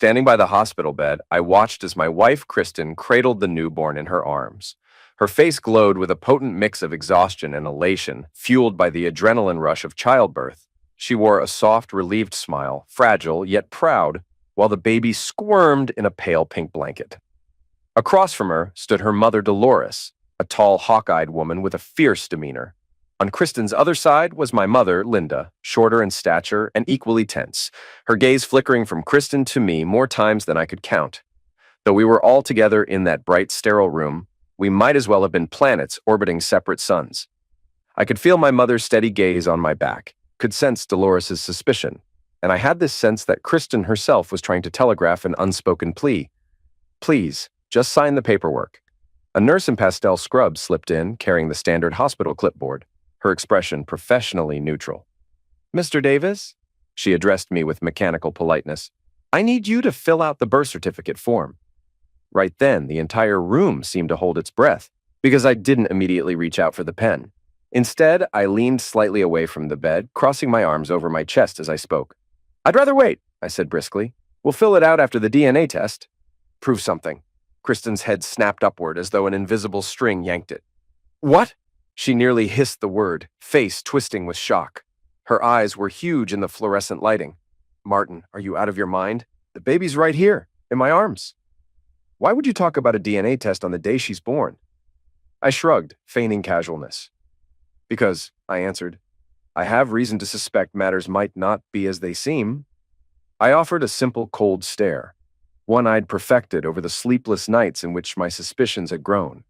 Standing by the hospital bed, I watched as my wife, Kristen, cradled the newborn in her arms. Her face glowed with a potent mix of exhaustion and elation, fueled by the adrenaline rush of childbirth. She wore a soft, relieved smile, fragile yet proud, while the baby squirmed in a pale pink blanket. Across from her stood her mother, Dolores, a tall, hawk-eyed woman with a fierce demeanor. On Kristen's other side was my mother, Linda, shorter in stature and equally tense, her gaze flickering from Kristen to me more times than I could count. Though we were all together in that bright, sterile room, we might as well have been planets orbiting separate suns. I could feel my mother's steady gaze on my back, could sense Dolores's suspicion, and I had this sense that Kristen herself was trying to telegraph an unspoken plea. Please, just sign the paperwork. A nurse in pastel scrubs slipped in, carrying the standard hospital clipboard, her expression professionally neutral. Mr. Davis, she addressed me with mechanical politeness, I need you to fill out the birth certificate form. Right then, the entire room seemed to hold its breath, because I didn't immediately reach out for the pen. Instead, I leaned slightly away from the bed, crossing my arms over my chest as I spoke. I'd rather wait, I said briskly. We'll fill it out after the DNA test. Prove something. Kristen's head snapped upward as though an invisible string yanked it. What? She nearly hissed the word, face twisting with shock. Her eyes were huge in the fluorescent lighting. Martin, are you out of your mind? The baby's right here, in my arms. Why would you talk about a DNA test on the day she's born? I shrugged, feigning casualness. Because, I answered, I have reason to suspect matters might not be as they seem. I offered a simple, cold stare, one I'd perfected over the sleepless nights in which my suspicions had grown.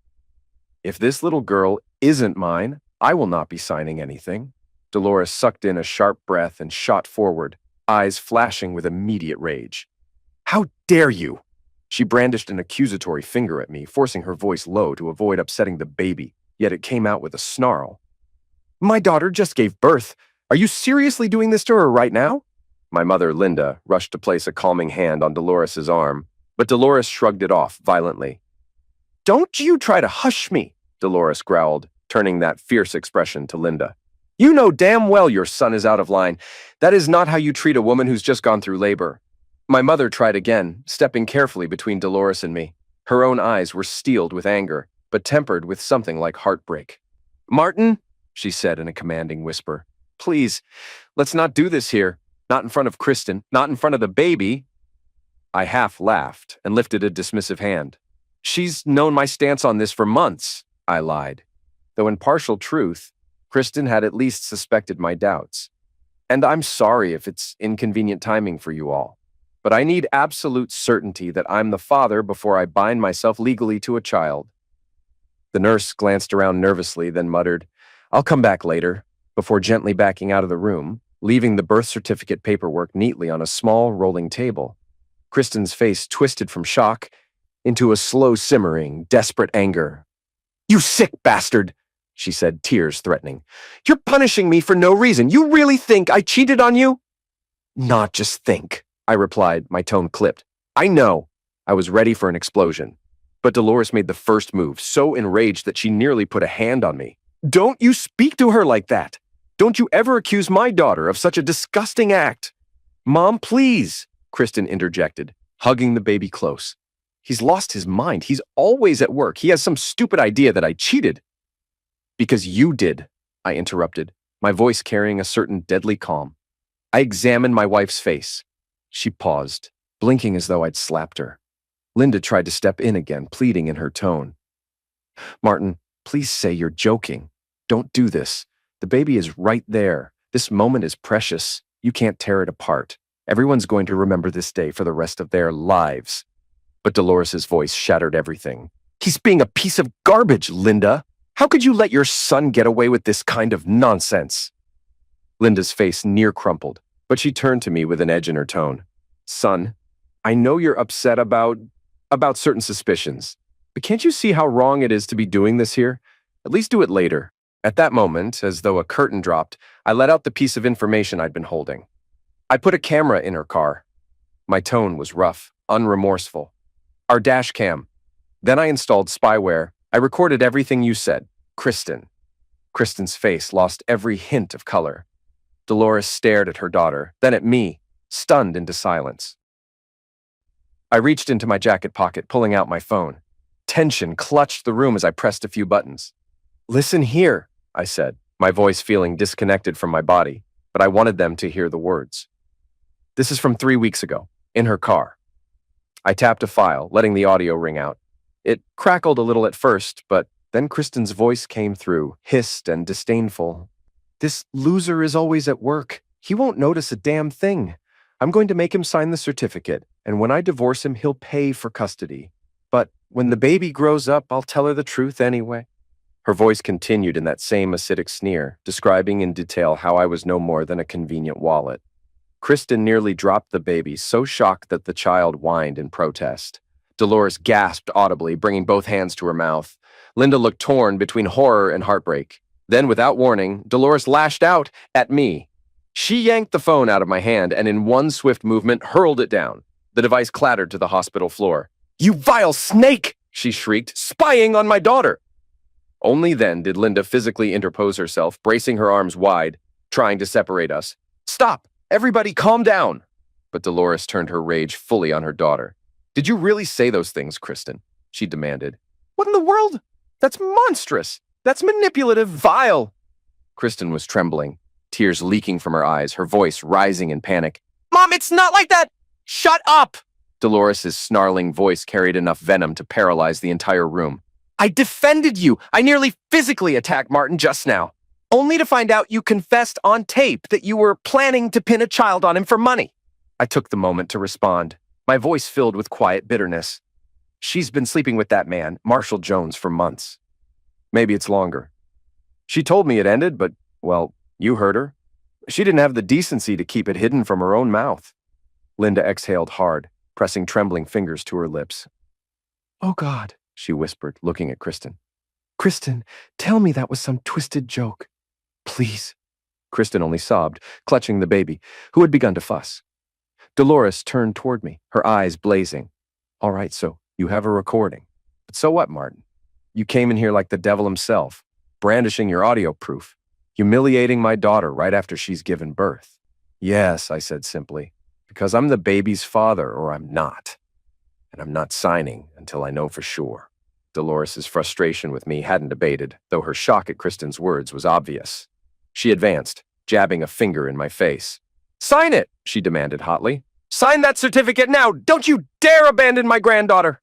If this little girl isn't mine, I will not be signing anything. Dolores sucked in a sharp breath and shot forward, eyes flashing with immediate rage. How dare you? She brandished an accusatory finger at me, forcing her voice low to avoid upsetting the baby, yet it came out with a snarl. My daughter just gave birth. Are you seriously doing this to her right now? My mother, Linda, rushed to place a calming hand on Dolores's arm, but Dolores shrugged it off violently. Don't you try to hush me, Dolores growled, turning that fierce expression to Linda. You know damn well your son is out of line. That is not how you treat a woman who's just gone through labor. My mother tried again, stepping carefully between Dolores and me. Her own eyes were steeled with anger, but tempered with something like heartbreak. Martin, she said in a commanding whisper, please, let's not do this here. Not in front of Kristen, not in front of the baby. I half laughed and lifted a dismissive hand. She's known my stance on this for months, I lied. Though in partial truth, Kristen had at least suspected my doubts. And I'm sorry if it's inconvenient timing for you all. But I need absolute certainty that I'm the father before I bind myself legally to a child. The nurse glanced around nervously, then muttered, I'll come back later, before gently backing out of the room, leaving the birth certificate paperwork neatly on a small rolling table. Kristen's face twisted from shock into a slow simmering, desperate anger. You sick bastard, she said, tears threatening. You're punishing me for no reason. You really think I cheated on you? Not just think, I replied, my tone clipped. I know. I was ready for an explosion. But Dolores made the first move, so enraged that she nearly put a hand on me. Don't you speak to her like that. Don't you ever accuse my daughter of such a disgusting act. Mom, please, Kristen interjected, hugging the baby close. He's lost his mind. He's always at work. He has some stupid idea that I cheated. Because you did, I interrupted, my voice carrying a certain deadly calm. I examined my wife's face. She paused, blinking as though I'd slapped her. Linda tried to step in again, pleading in her tone. Martin, please say you're joking. Don't do this. The baby is right there. This moment is precious. You can't tear it apart. Everyone's going to remember this day for the rest of their lives. But Dolores's voice shattered everything. He's being a piece of garbage, Linda. How could you let your son get away with this kind of nonsense? Linda's face near crumpled, but she turned to me with an edge in her tone. Son, I know you're upset about certain suspicions, but can't you see how wrong it is to be doing this here? At least do it later. At that moment, as though a curtain dropped, I let out the piece of information I'd been holding. I put a camera in her car. My tone was rough, unremorseful. Our dash cam. Then I installed spyware. I recorded everything you said. Kristen. Kristen's face lost every hint of color. Dolores stared at her daughter, then at me, stunned into silence. I reached into my jacket pocket, pulling out my phone. Tension clutched the room as I pressed a few buttons. "Listen here," I said, my voice feeling disconnected from my body, but I wanted them to hear the words. "This is from 3 weeks ago, in her car." I tapped a file, letting the audio ring out. It crackled a little at first, but then Kristen's voice came through, hissed and disdainful. "This loser is always at work. He won't notice a damn thing. I'm going to make him sign the certificate, and when I divorce him, he'll pay for custody. But when the baby grows up, I'll tell her the truth anyway." Her voice continued in that same acidic sneer, describing in detail how I was no more than a convenient wallet. Kristen nearly dropped the baby, so shocked that the child whined in protest. Dolores gasped audibly, bringing both hands to her mouth. Linda looked torn between horror and heartbreak. Then, without warning, Dolores lashed out at me. She yanked the phone out of my hand and in one swift movement hurled it down. The device clattered to the hospital floor. "You vile snake!" she shrieked, "spying on my daughter!" Only then did Linda physically interpose herself, bracing her arms wide, trying to separate us. "Stop! Everybody calm down!" But Dolores turned her rage fully on her daughter. "Did you really say those things, Kristen?" she demanded. "What in the world? That's monstrous! That's manipulative, vile!" Kristen was trembling, tears leaking from her eyes, her voice rising in panic. "Mom, it's not like that! Shut up!" Dolores' snarling voice carried enough venom to paralyze the entire room. "I defended you! I nearly physically attacked Martin just now, only to find out you confessed on tape that you were planning to pin a child on him for money." I took the moment to respond, my voice filled with quiet bitterness. "She's been sleeping with that man, Marshall Jones, for months. Maybe it's longer. She told me it ended, but, well, you heard her. She didn't have the decency to keep it hidden from her own mouth." Linda exhaled hard, pressing trembling fingers to her lips. "Oh, God," she whispered, looking at Kristen. "Kristen, tell me that was some twisted joke. Please." Kristen only sobbed, clutching the baby, who had begun to fuss. Dolores turned toward me, her eyes blazing. "All right, so you have a recording. But so what, Martin? You came in here like the devil himself, brandishing your audio proof, humiliating my daughter right after she's given birth." "Yes," I said simply, "because I'm the baby's father, or I'm not. And I'm not signing until I know for sure." Dolores' frustration with me hadn't abated, though her shock at Kristen's words was obvious. She advanced, jabbing a finger in my face. "Sign it!" she demanded hotly. "Sign that certificate now! Don't you dare abandon my granddaughter!"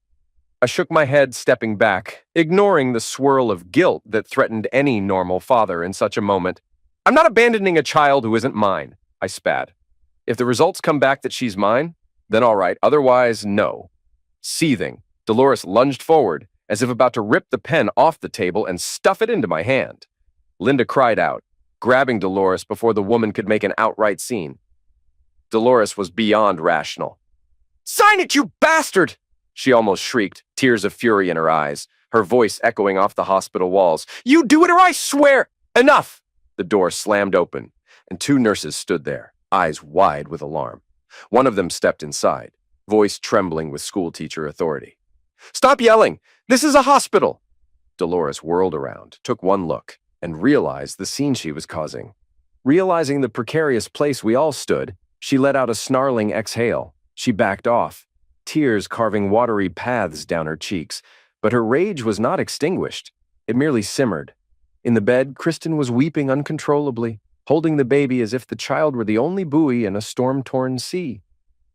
I shook my head, stepping back, ignoring the swirl of guilt that threatened any normal father in such a moment. "I'm not abandoning a child who isn't mine," I spat. "If the results come back that she's mine, then all right, otherwise, no." Seething, Dolores lunged forward, as if about to rip the pen off the table and stuff it into my hand. Linda cried out, grabbing Dolores before the woman could make an outright scene. Dolores was beyond rational. "Sign it, you bastard!" she almost shrieked, tears of fury in her eyes, her voice echoing off the hospital walls. "You do it or I swear—" "Enough!" The door slammed open, and two nurses stood there, eyes wide with alarm. One of them stepped inside, voice trembling with schoolteacher authority. "Stop yelling! This is a hospital!" Dolores whirled around, took one look, and realized the scene she was causing. Realizing the precarious place we all stood, she let out a snarling exhale. She backed off, tears carving watery paths down her cheeks, but her rage was not extinguished. It merely simmered. In the bed, Kristen was weeping uncontrollably, holding the baby as if the child were the only buoy in a storm-torn sea.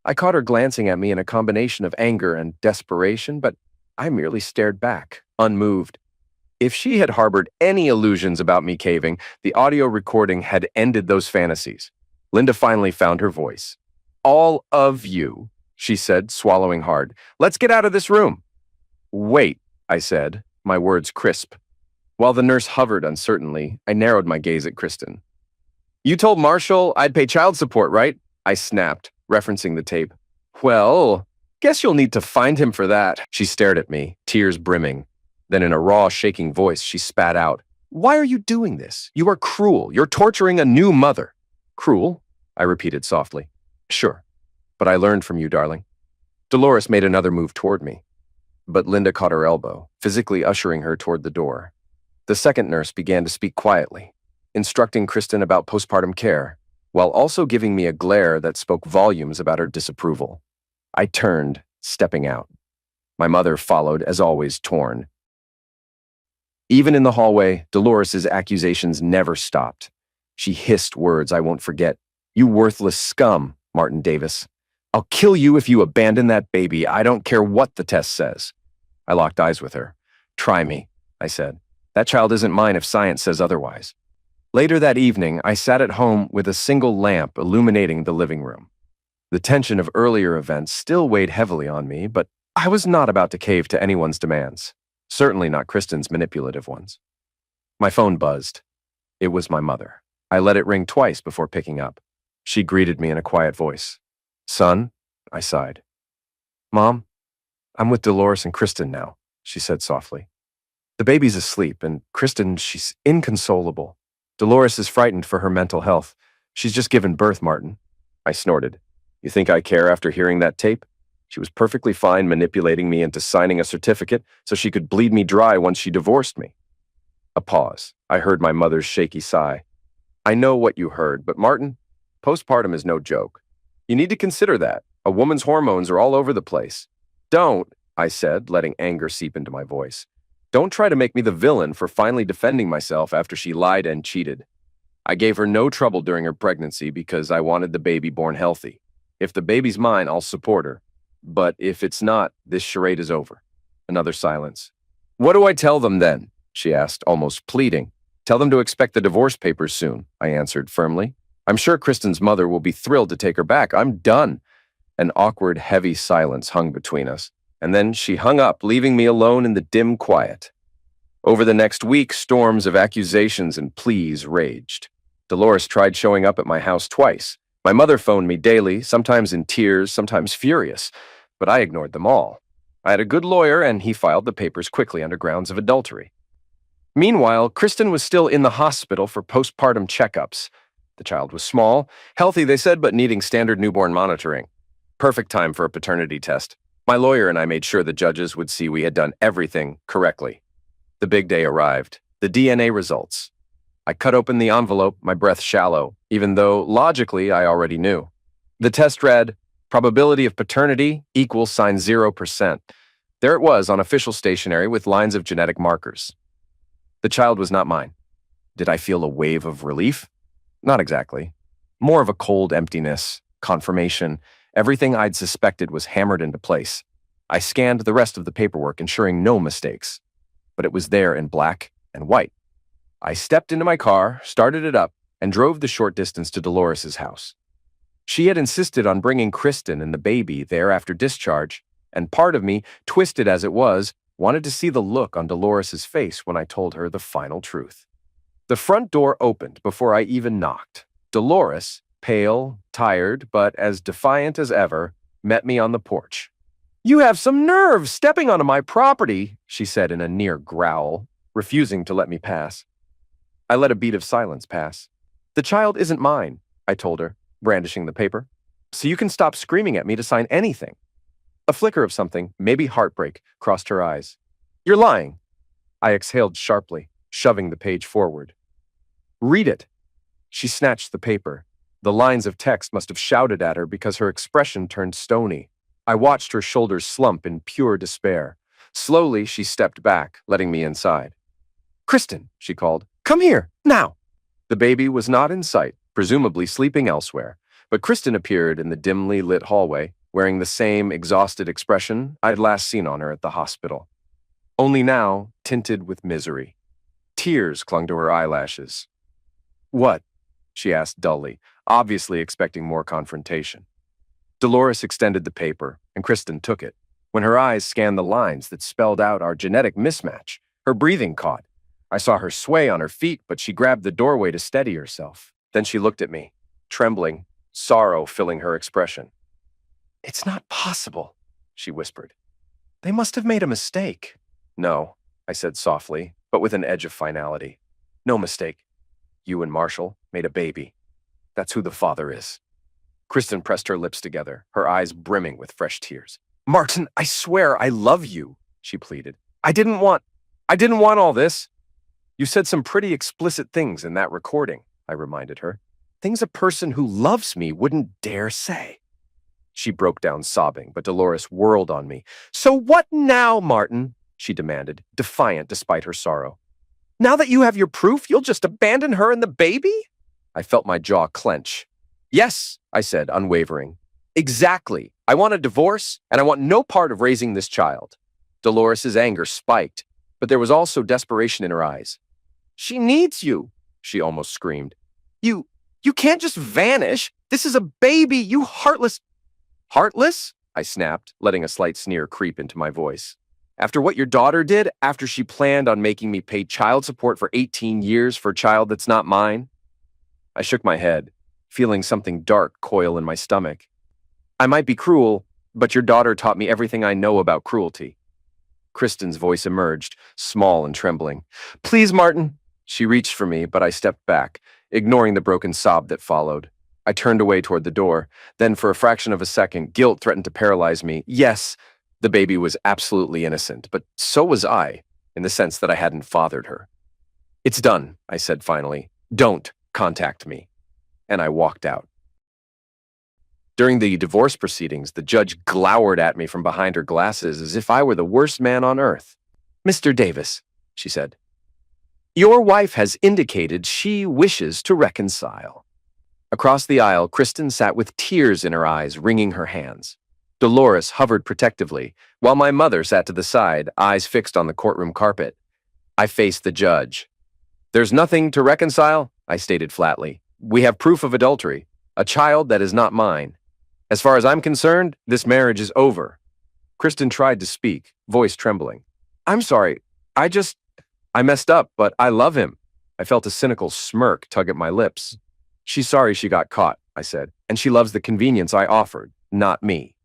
I caught her glancing at me in a combination of anger and desperation, but I merely stared back, unmoved. If she had harbored any illusions about me caving, the audio recording had ended those fantasies. Linda finally found her voice. "All of you," she said, swallowing hard. "Let's get out of this room." "Wait," I said, my words crisp. While the nurse hovered uncertainly, I narrowed my gaze at Kristen. "You told Marshall I'd pay child support, right?" I snapped, referencing the tape. "Well, guess you'll need to find him for that." She stared at me, tears brimming. Then in a raw, shaking voice, she spat out, "Why are you doing this? You are cruel. You're torturing a new mother." "Cruel?" I repeated softly. "Sure, but I learned from you, darling." Dolores made another move toward me, but Linda caught her elbow, physically ushering her toward the door. The second nurse began to speak quietly, instructing Kristen about postpartum care, while also giving me a glare that spoke volumes about her disapproval. I turned, stepping out. My mother followed, as always, torn. Even in the hallway, Dolores's accusations never stopped. She hissed words I won't forget. "You worthless scum, Martin Davis. I'll kill you if you abandon that baby. I don't care what the test says." I locked eyes with her. "Try me," I said. "That child isn't mine if science says otherwise." Later that evening, I sat at home with a single lamp illuminating the living room. The tension of earlier events still weighed heavily on me, but I was not about to cave to anyone's demands, certainly not Kristen's manipulative ones. My phone buzzed. It was my mother. I let it ring twice before picking up. She greeted me in a quiet voice. "Son?" I sighed. "Mom, I'm with Dolores and Kristen now," she said softly. "The baby's asleep, and Kristen, she's inconsolable. Dolores is frightened for her mental health. She's just given birth, Martin." I snorted. "You think I care after hearing that tape? She was perfectly fine manipulating me into signing a certificate so she could bleed me dry once she divorced me." A pause. I heard my mother's shaky sigh. "I know what you heard, but Martin, postpartum is no joke. You need to consider that. A woman's hormones are all over the place. Don't," I said, letting anger seep into my voice. "Don't try to make me the villain for finally defending myself after she lied and cheated. I gave her no trouble during her pregnancy because I wanted the baby born healthy. If the baby's mine, I'll support her. But if it's not, this charade is over." Another silence. "What do I tell them then?" she asked, almost pleading. "Tell them to expect the divorce papers soon," I answered firmly. "I'm sure Kristen's mother will be thrilled to take her back. I'm done." An awkward, heavy silence hung between us, and then she hung up, leaving me alone in the dim quiet. Over the next week, storms of accusations and pleas raged. Dolores tried showing up at my house twice. My mother phoned me daily, sometimes in tears, sometimes furious, but I ignored them all. I had a good lawyer, and he filed the papers quickly under grounds of adultery. Meanwhile, Kristen was still in the hospital for postpartum checkups. The child was small, healthy, they said, but needing standard newborn monitoring. Perfect time for a paternity test. My lawyer and I made sure the judges would see we had done everything correctly. The big day arrived. The DNA results. I cut open the envelope, my breath shallow, even though logically I already knew. The test read, "Probability of paternity equals sign 0%. There it was on official stationery with lines of genetic markers. The child was not mine. Did I feel a wave of relief? Not exactly. More of a cold emptiness, confirmation. Everything I'd suspected was hammered into place. I scanned the rest of the paperwork, ensuring no mistakes. But it was there in black and white. I stepped into my car, started it up, and drove the short distance to Dolores's house. She had insisted on bringing Kristen and the baby there after discharge, and part of me, twisted as it was, wanted to see the look on Dolores's face when I told her the final truth. The front door opened before I even knocked. Dolores, pale, tired, but as defiant as ever, met me on the porch. "You have some nerve stepping onto my property," she said in a near growl, refusing to let me pass. I let a beat of silence pass. "The child isn't mine," I told her, brandishing the paper. "So you can stop screaming at me to sign anything." A flicker of something, maybe heartbreak, crossed her eyes. "You're lying." I exhaled sharply, shoving the page forward. "Read it." She snatched the paper. The lines of text must have shouted at her because her expression turned stony. I watched her shoulders slump in pure despair. Slowly, she stepped back, letting me inside. "Kristen," she called, "come here, now." The baby was not in sight, presumably sleeping elsewhere, but Kristen appeared in the dimly lit hallway, wearing the same exhausted expression I'd last seen on her at the hospital. Only now, tinted with misery. Tears clung to her eyelashes. "What?" she asked dully, obviously expecting more confrontation. Dolores extended the paper, and Kristen took it. When her eyes scanned the lines that spelled out our genetic mismatch, her breathing caught. I saw her sway on her feet, but she grabbed the doorway to steady herself. Then she looked at me, trembling, sorrow filling her expression. "It's not possible," she whispered. "They must have made a mistake." "No," I said softly, but with an edge of finality. "No mistake. You and Marshall made a baby. That's who the father is." Kristen pressed her lips together, her eyes brimming with fresh tears. "Martin, I swear I love you," she pleaded. I didn't want all this." "You said some pretty explicit things in that recording," I reminded her. "Things a person who loves me wouldn't dare say." She broke down sobbing, but Dolores whirled on me. So what now, Martin? She demanded, defiant despite her sorrow. Now that you have your proof, you'll just abandon her and the baby? I felt my jaw clench. Yes, I said, unwavering. Exactly. I want a divorce, and I want no part of raising this child. Dolores's anger spiked, but there was also desperation in her eyes. She needs you, she almost screamed. You can't just vanish. This is a baby, you heartless... Heartless? I snapped, letting a slight sneer creep into my voice. After what your daughter did, after she planned on making me pay child support for 18 years for a child that's not mine? I shook my head, feeling something dark coil in my stomach. I might be cruel, but your daughter taught me everything I know about cruelty. Kristen's voice emerged, small and trembling. Please, Martin. She reached for me, but I stepped back, ignoring the broken sob that followed. I turned away toward the door. Then, for a fraction of a second, guilt threatened to paralyze me. Yes, the baby was absolutely innocent, but so was I, in the sense that I hadn't fathered her. It's done, I said finally. Don't contact me. And I walked out. During the divorce proceedings, the judge glowered at me from behind her glasses as if I were the worst man on earth. Mr. Davis, she said, your wife has indicated she wishes to reconcile. Across the aisle, Kristen sat with tears in her eyes, wringing her hands. Dolores hovered protectively, while my mother sat to the side, eyes fixed on the courtroom carpet. I faced the judge. There's nothing to reconcile, I stated flatly. We have proof of adultery, a child that is not mine. As far as I'm concerned, this marriage is over. Kristen tried to speak, voice trembling. I'm sorry, I messed up, but I love him. I felt a cynical smirk tug at my lips. She's sorry she got caught, I said, and she loves the convenience I offered, not me.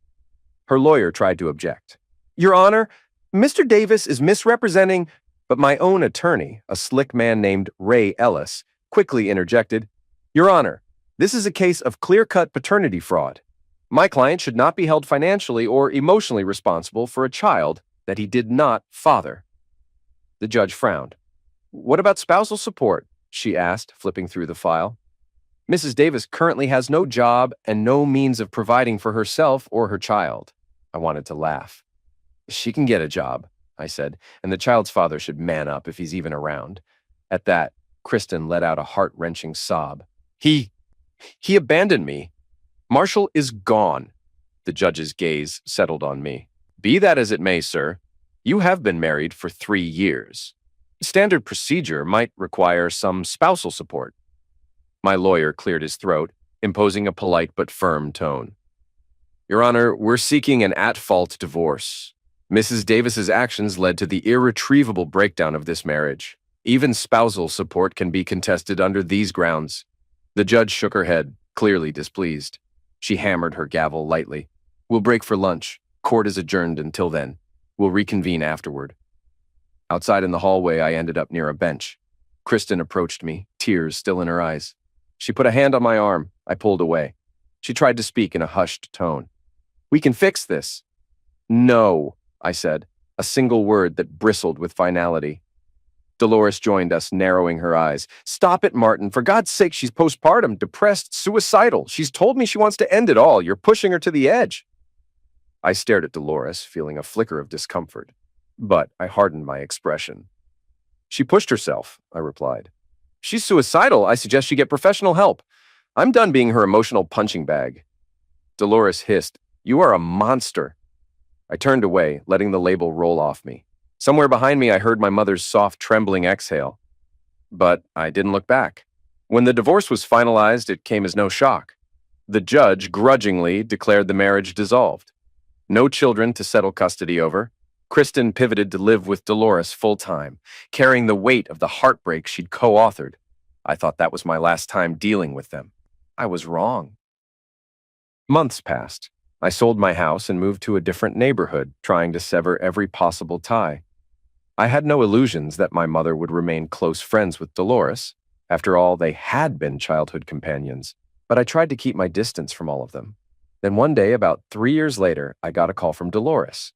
Her lawyer tried to object. Your Honor, Mr. Davis is misrepresenting, but my own attorney, a slick man named Ray Ellis, quickly interjected. Your Honor, this is a case of clear-cut paternity fraud. My client should not be held financially or emotionally responsible for a child that he did not father. The judge frowned. What about spousal support? She asked, flipping through the file. Mrs. Davis currently has no job and no means of providing for herself or her child. I wanted to laugh. She can get a job, I said, and the child's father should man up if he's even around. At that, Kristen let out a heart-wrenching sob. He abandoned me. Marshall is gone. The judge's gaze settled on me. Be that as it may, sir, you have been married for 3 years. Standard procedure might require some spousal support. My lawyer cleared his throat, imposing a polite but firm tone. Your Honor, we're seeking an at-fault divorce. Mrs. Davis's actions led to the irretrievable breakdown of this marriage. Even spousal support can be contested under these grounds. The judge shook her head, clearly displeased. She hammered her gavel lightly. We'll break for lunch. Court is adjourned until then. We'll reconvene afterward. Outside in the hallway, I ended up near a bench. Kristen approached me, tears still in her eyes. She put a hand on my arm. I pulled away. She tried to speak in a hushed tone. We can fix this. No, I said, a single word that bristled with finality. Dolores joined us, narrowing her eyes. Stop it, Martin. For God's sake, she's postpartum, depressed, suicidal. She's told me she wants to end it all. You're pushing her to the edge. I stared at Dolores, feeling a flicker of discomfort, but I hardened my expression. She pushed herself, I replied. She's suicidal. I suggest she get professional help. I'm done being her emotional punching bag. Dolores hissed, You are a monster. I turned away, letting the label roll off me. Somewhere behind me, I heard my mother's soft, trembling exhale. But I didn't look back. When the divorce was finalized, it came as no shock. The judge grudgingly declared the marriage dissolved. No children to settle custody over. Kristen pivoted to live with Dolores full-time, carrying the weight of the heartbreak she'd co-authored. I thought that was my last time dealing with them. I was wrong. Months passed. I sold my house and moved to a different neighborhood, trying to sever every possible tie. I had no illusions that my mother would remain close friends with Dolores. After all, they had been childhood companions, but I tried to keep my distance from all of them. Then one day, about 3 years later, I got a call from Dolores.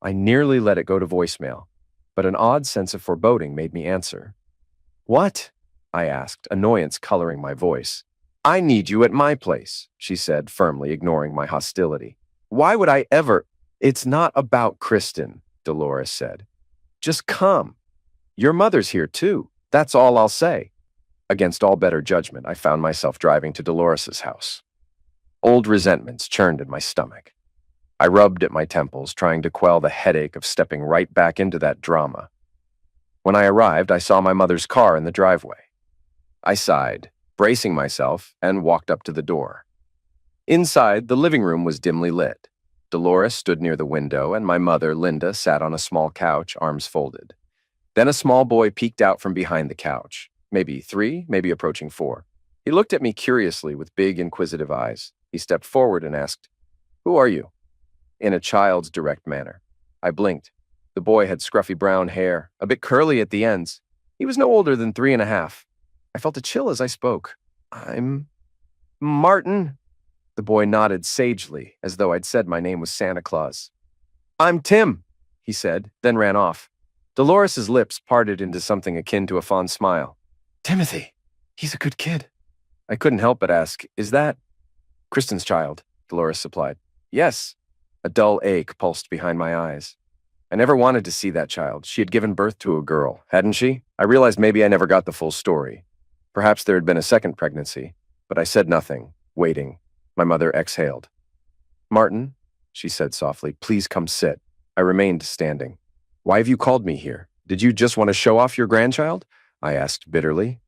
I nearly let it go to voicemail, but an odd sense of foreboding made me answer. What? I asked, annoyance coloring my voice. I need you at my place, she said, firmly ignoring my hostility. Why would I ever? It's not about Kristen, Dolores said. Just come. Your mother's here too. That's all I'll say. Against all better judgment, I found myself driving to Dolores's house. Old resentments churned in my stomach. I rubbed at my temples, trying to quell the headache of stepping right back into that drama. When I arrived, I saw my mother's car in the driveway. I sighed, bracing myself, and walked up to the door. Inside, the living room was dimly lit. Dolores stood near the window, and my mother, Linda, sat on a small couch, arms folded. Then a small boy peeked out from behind the couch, maybe 3, maybe approaching 4. He looked at me curiously with big, inquisitive eyes. He stepped forward and asked, "Who are you?" In a child's direct manner. I blinked. The boy had scruffy brown hair, a bit curly at the ends. He was no older than 3.5. I felt a chill as I spoke. "I'm Martin." The boy nodded sagely, as though I'd said my name was Santa Claus. "I'm Tim," he said, then ran off. Dolores's lips parted into something akin to a fond smile. "Timothy, he's a good kid." I couldn't help but ask, "Is that Kristen's child?" Dolores supplied. "Yes." A dull ache pulsed behind my eyes. I never wanted to see that child. She had given birth to a girl, hadn't she? I realized maybe I never got the full story. Perhaps there had been a second pregnancy, but I said nothing, waiting. My mother exhaled. "Martin," she said softly, "please come sit." I remained standing. "Why have you called me here? Did you just want to show off your grandchild?" I asked bitterly.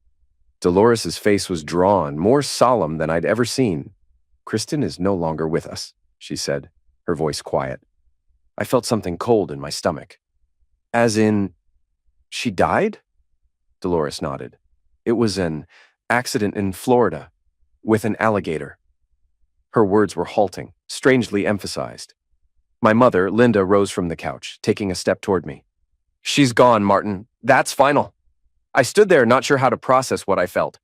Dolores's face was drawn, more solemn than I'd ever seen. "Kristen is no longer with us," she said, her voice quiet. I felt something cold in my stomach. "As in, she died?" Dolores nodded. "It was an accident in Florida, with an alligator." Her words were halting, strangely emphasized. My mother, Linda, rose from the couch, taking a step toward me. "She's gone, Martin. That's final." I stood there, not sure how to process what I felt.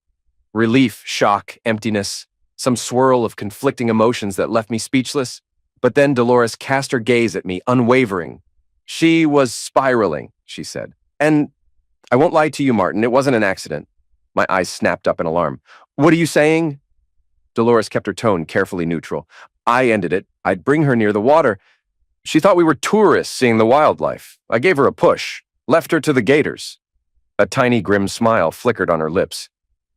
Relief, shock, emptiness, some swirl of conflicting emotions that left me speechless. But then Dolores cast her gaze at me, unwavering. "She was spiraling," she said. "And I won't lie to you, Martin, it wasn't an accident." My eyes snapped up in alarm. "What are you saying?" Dolores kept her tone carefully neutral. "I ended it. I'd bring her near the water. She thought we were tourists seeing the wildlife. I gave her a push, left her to the gators." A tiny grim smile flickered on her lips.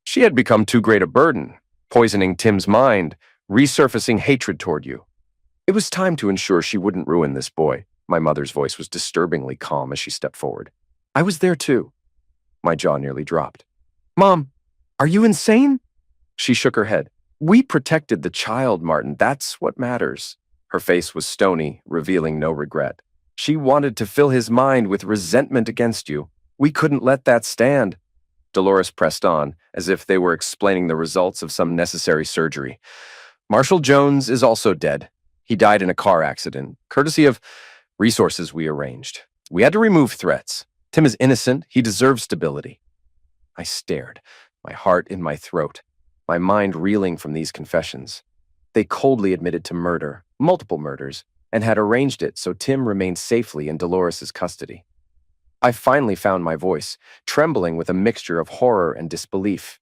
She had become too great a burden, poisoning Tim's mind, resurfacing hatred toward you. It was time to ensure she wouldn't ruin this boy. My mother's voice was disturbingly calm as she stepped forward. "I was there too." My jaw nearly dropped. "Mom, are you insane?" She shook her head. "We protected the child, Martin. That's what matters." Her face was stony, revealing no regret. "She wanted to fill his mind with resentment against you. We couldn't let that stand." Dolores pressed on, as if they were explaining the results of some necessary surgery. "Marshall Jones is also dead. He died in a car accident, courtesy of resources we arranged. We had to remove threats. Tim is innocent. He deserves stability." I stared, my heart in my throat, my mind reeling from these confessions. They coldly admitted to murder, multiple murders, and had arranged it so Tim remained safely in Dolores's custody. I finally found my voice, trembling with a mixture of horror and disbelief.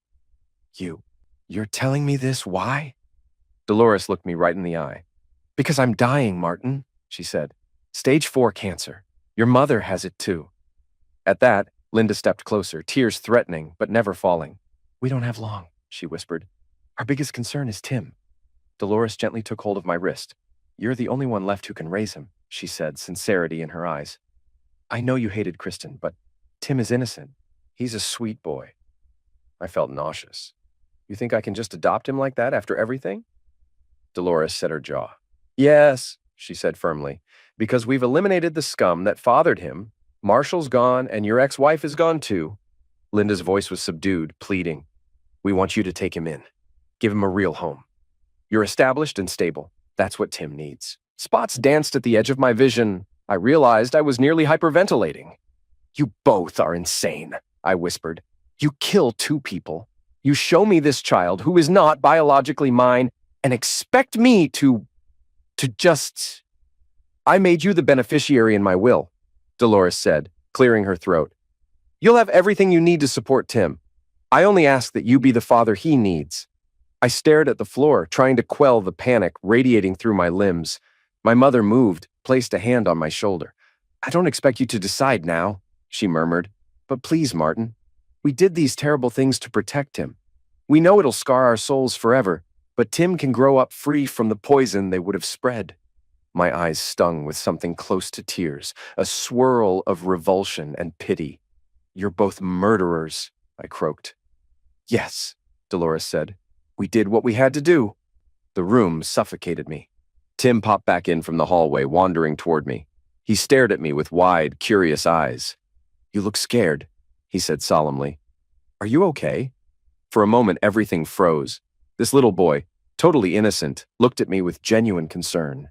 You're telling me this? Why?" Dolores looked me right in the eye. "Because I'm dying, Martin," she said. "Stage 4 cancer. Your mother has it too." At that, Linda stepped closer, tears threatening, but never falling. "We don't have long," she whispered. "Our biggest concern is Tim." Dolores gently took hold of my wrist. "You're the only one left who can raise him," she said, sincerity in her eyes. "I know you hated Kristen, but Tim is innocent. He's a sweet boy." I felt nauseous. "You think I can just adopt him like that after everything?" Dolores set her jaw. "Yes," she said firmly, "because we've eliminated the scum that fathered him. Marshall's gone, and your ex-wife is gone too." Linda's voice was subdued, pleading. "We want you to take him in. Give him a real home. You're established and stable. That's what Tim needs." Spots danced at the edge of my vision. I realized I was nearly hyperventilating. "You both are insane," I whispered. "You kill 2 people. You show me this child who is not biologically mine and expect me to just... I made you the beneficiary in my will," Dolores said, clearing her throat. "You'll have everything you need to support Tim. I only ask that you be the father he needs." I stared at the floor, trying to quell the panic radiating through my limbs. My mother moved, placed a hand on my shoulder. "I don't expect you to decide now," she murmured. "But please, Martin, we did these terrible things to protect him. We know it'll scar our souls forever, but Tim can grow up free from the poison they would have spread." My eyes stung with something close to tears, a swirl of revulsion and pity. "You're both murderers," I croaked. "Yes," Dolores said. "We did what we had to do." The room suffocated me. Tim popped back in from the hallway, wandering toward me. He stared at me with wide, curious eyes. "You look scared," he said solemnly. "Are you okay?" For a moment, everything froze. This little boy, totally innocent, looked at me with genuine concern.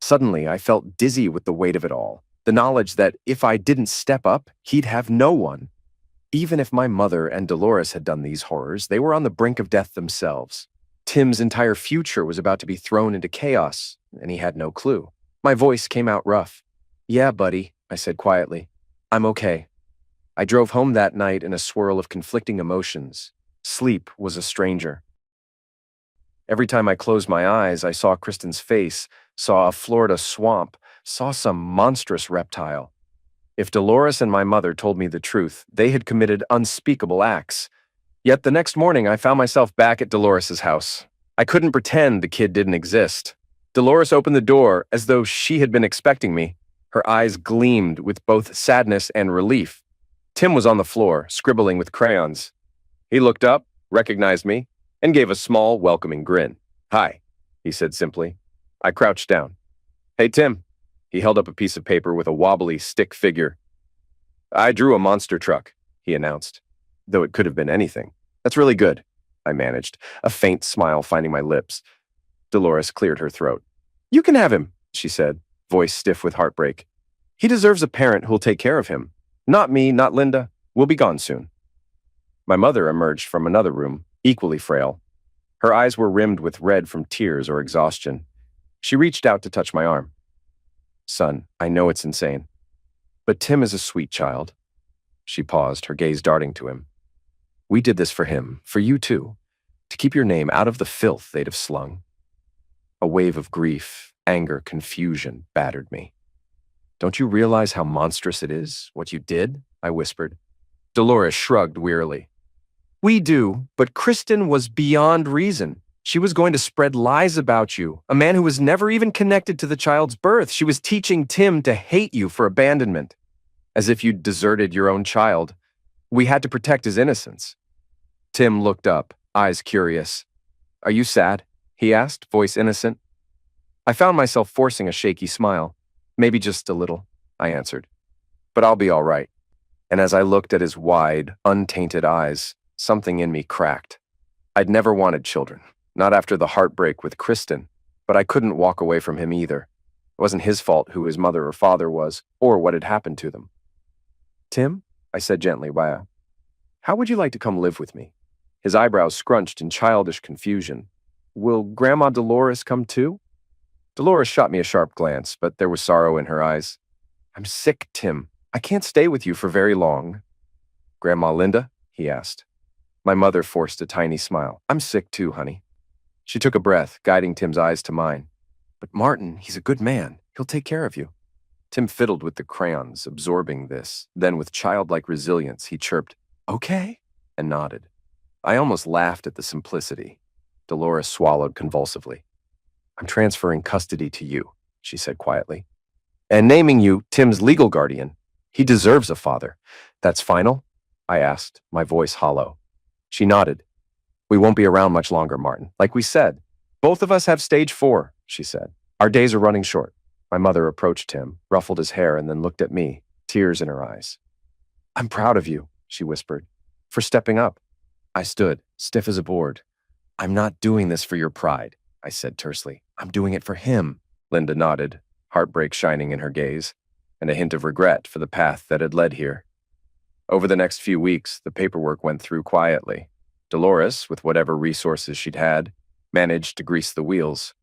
Suddenly, I felt dizzy with the weight of it all, the knowledge that if I didn't step up, he'd have no one. Even if my mother and Dolores had done these horrors, they were on the brink of death themselves. Tim's entire future was about to be thrown into chaos, and he had no clue. My voice came out rough. "Yeah, buddy," I said quietly. "I'm okay." I drove home that night in a swirl of conflicting emotions. Sleep was a stranger. Every time I closed my eyes, I saw Kristen's face, saw a Florida swamp, saw some monstrous reptile. If Dolores and my mother told me the truth, they had committed unspeakable acts. Yet the next morning, I found myself back at Dolores's house. I couldn't pretend the kid didn't exist. Dolores opened the door as though she had been expecting me. Her eyes gleamed with both sadness and relief. Tim was on the floor, scribbling with crayons. He looked up, recognized me, and gave a small, welcoming grin. "Hi," he said simply. I crouched down. "Hey, Tim." He held up a piece of paper with a wobbly stick figure. "I drew a monster truck," he announced, though it could have been anything. "That's really good," I managed, a faint smile finding my lips. Dolores cleared her throat. "You can have him," she said, voice stiff with heartbreak. "He deserves a parent who'll take care of him. Not me, not Linda. We'll be gone soon." My mother emerged from another room, equally frail. Her eyes were rimmed with red from tears or exhaustion. She reached out to touch my arm. "Son, I know it's insane, but Tim is a sweet child." She paused, her gaze darting to him. "We did this for him, for you too, to keep your name out of the filth they'd have slung." A wave of grief, anger, confusion battered me. "Don't you realize how monstrous it is, what you did?" I whispered. Dolores shrugged wearily. "We do, but Kristen was beyond reason. She was going to spread lies about you, a man who was never even connected to the child's birth. She was teaching Tim to hate you for abandonment, as if you'd deserted your own child. We had to protect his innocence." Tim looked up, eyes curious. "Are you sad?" he asked, voice innocent. I found myself forcing a shaky smile. "Maybe just a little," I answered. "But I'll be all right." And as I looked at his wide, untainted eyes, something in me cracked. I'd never wanted children, not after the heartbreak with Kristen, but I couldn't walk away from him either. It wasn't his fault who his mother or father was, or what had happened to them. "Tim," I said gently, "how would you like to come live with me?" His eyebrows scrunched in childish confusion. "Will Grandma Dolores come too?" Dolores shot me a sharp glance, but there was sorrow in her eyes. "I'm sick, Tim. I can't stay with you for very long." "Grandma Linda?" he asked. My mother forced a tiny smile. "I'm sick too, honey." She took a breath, guiding Tim's eyes to mine. "But Martin, he's a good man. He'll take care of you." Tim fiddled with the crayons, absorbing this. Then with childlike resilience, he chirped, "Okay," and nodded. I almost laughed at the simplicity. Dolores swallowed convulsively. "I'm transferring custody to you," she said quietly. "And naming you Tim's legal guardian. He deserves a father. That's final?" I asked, my voice hollow. She nodded. "We won't be around much longer, Martin. Like we said, both of us have stage 4, she said. Our days are running short." My mother approached him, ruffled his hair, and then looked at me, tears in her eyes. "I'm proud of you," she whispered, "for stepping up." I stood, stiff as a board. "I'm not doing this for your pride," I said tersely. "I'm doing it for him." Linda nodded, heartbreak shining in her gaze, and a hint of regret for the path that had led here. Over the next few weeks, the paperwork went through quietly. Dolores, with whatever resources she'd had, managed to grease the wheels.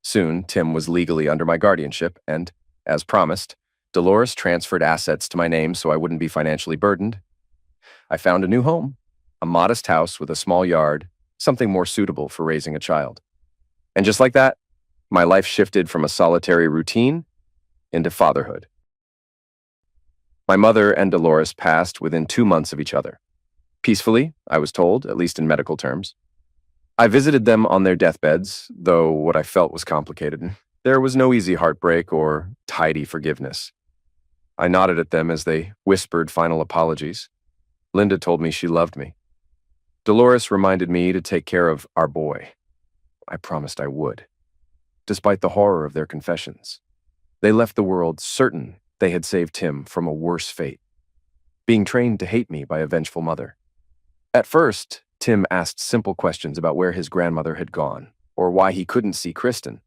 Soon, Tim was legally under my guardianship, and, as promised, Dolores transferred assets to my name so I wouldn't be financially burdened. I found a new home, a modest house with a small yard, something more suitable for raising a child. And just like that, my life shifted from a solitary routine into fatherhood. My mother and Dolores passed within 2 months of each other. Peacefully, I was told, at least in medical terms. I visited them on their deathbeds, though what I felt was complicated. There was no easy heartbreak or tidy forgiveness. I nodded at them as they whispered final apologies. Linda told me she loved me. Dolores reminded me to take care of our boy. I promised I would, despite the horror of their confessions. They left the world certain they had saved Tim from a worse fate, being trained to hate me by a vengeful mother. At first, Tim asked simple questions about where his grandmother had gone, or why he couldn't see Kristen.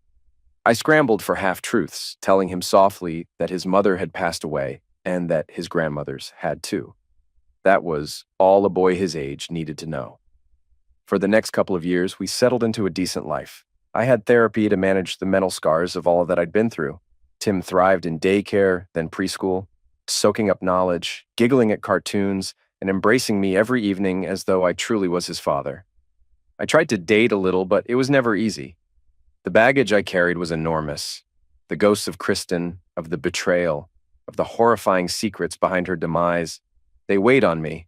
I scrambled for half-truths, telling him softly that his mother had passed away and that his grandmother's had too. That was all a boy his age needed to know. For the next couple of years, we settled into a decent life. I had therapy to manage the mental scars of all that I'd been through. Tim thrived in daycare, then preschool, soaking up knowledge, giggling at cartoons, and embracing me every evening as though I truly was his father. I tried to date a little, but it was never easy. The baggage I carried was enormous. The ghosts of Kristen, of the betrayal, of the horrifying secrets behind her demise, they weighed on me.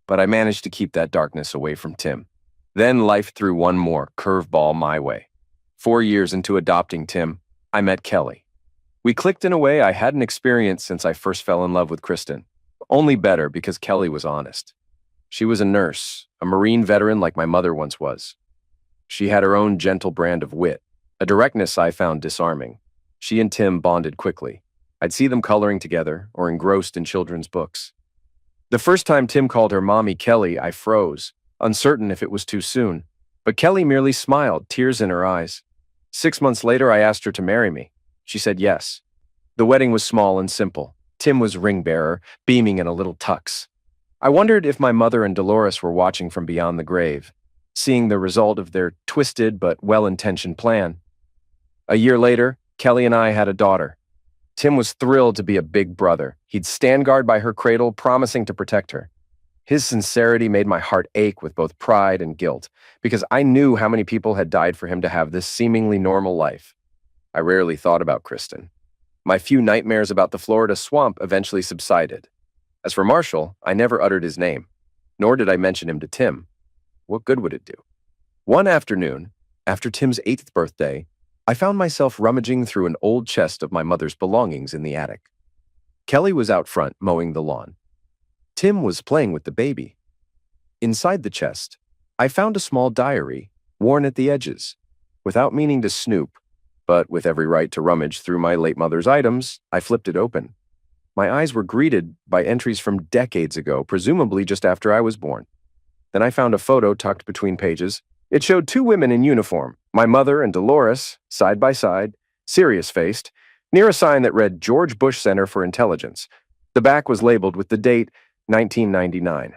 But I managed to keep that darkness away from Tim. Then life threw one more curveball my way. 4 years into adopting Tim, I met Kelly. We clicked in a way I hadn't experienced since I first fell in love with Kristen. Only better because Kelly was honest. She was a nurse, a Marine veteran like my mother once was. She had her own gentle brand of wit, a directness I found disarming. She and Tim bonded quickly. I'd see them coloring together or engrossed in children's books. The first time Tim called her Mommy Kelly, I froze, uncertain if it was too soon. But Kelly merely smiled, tears in her eyes. 6 months later, I asked her to marry me. She said yes. The wedding was small and simple. Tim was ring bearer, beaming in a little tux. I wondered if my mother and Dolores were watching from beyond the grave, seeing the result of their twisted but well-intentioned plan. A year later, Kelly and I had a daughter. Tim was thrilled to be a big brother. He'd stand guard by her cradle, promising to protect her. His sincerity made my heart ache with both pride and guilt, because I knew how many people had died for him to have this seemingly normal life. I rarely thought about Kristen. My few nightmares about the Florida swamp eventually subsided. As for Marshall, I never uttered his name, nor did I mention him to Tim. What good would it do? One afternoon, after Tim's 8th birthday, I found myself rummaging through an old chest of my mother's belongings in the attic. Kelly was out front mowing the lawn. Tim was playing with the baby. Inside the chest, I found a small diary, worn at the edges. Without meaning to snoop, but with every right to rummage through my late mother's items, I flipped it open. My eyes were greeted by entries from decades ago, presumably just after I was born. Then I found a photo tucked between pages. It showed 2 women in uniform, my mother and Dolores, side by side, serious-faced, near a sign that read George Bush Center for Intelligence. The back was labeled with the date 1999.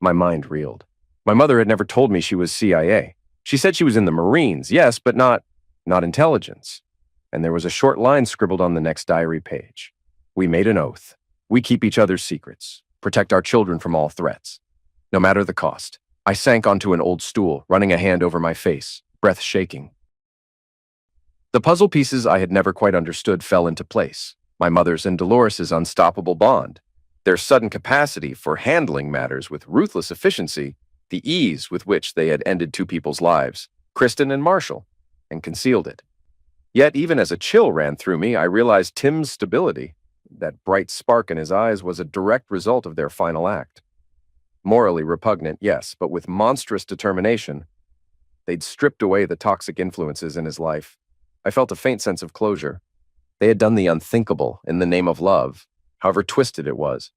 My mind reeled. My mother had never told me she was CIA. She said she was in the Marines, yes, but not intelligence. And there was a short line scribbled on the next diary page. We made an oath. We keep each other's secrets, protect our children from all threats, no matter the cost. I sank onto an old stool, running a hand over my face, breath shaking. The puzzle pieces I had never quite understood fell into place. My mother's and Dolores's unstoppable bond, their sudden capacity for handling matters with ruthless efficiency, the ease with which they had ended 2 people's lives, Kristen and Marshall, and concealed it. Yet even as a chill ran through me, I realized Tim's stability. That bright spark in his eyes was a direct result of their final act. Morally repugnant, yes, but with monstrous determination, they'd stripped away the toxic influences in his life. I felt a faint sense of closure. They had done the unthinkable in the name of love, however twisted it was.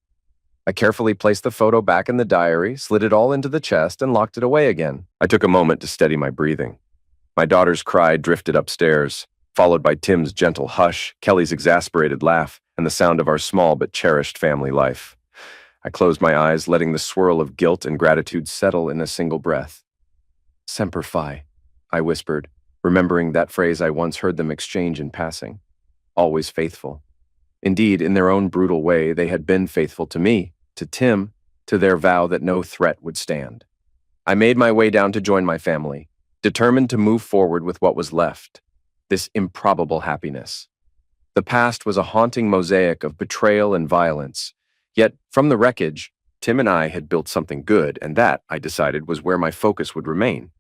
I carefully placed the photo back in the diary, slid it all into the chest, and locked it away again. I took a moment to steady my breathing. My daughter's cry drifted upstairs, followed by Tim's gentle hush, Kelly's exasperated laugh, and the sound of our small but cherished family life. I closed my eyes, letting the swirl of guilt and gratitude settle in a single breath. Semper Fi, I whispered, remembering that phrase I once heard them exchange in passing. Always faithful. Indeed, in their own brutal way, they had been faithful to me, to Tim, to their vow that no threat would stand. I made my way down to join my family, determined to move forward with what was left, this improbable happiness. The past was a haunting mosaic of betrayal and violence, yet from the wreckage, Tim and I had built something good, and that, I decided, was where my focus would remain.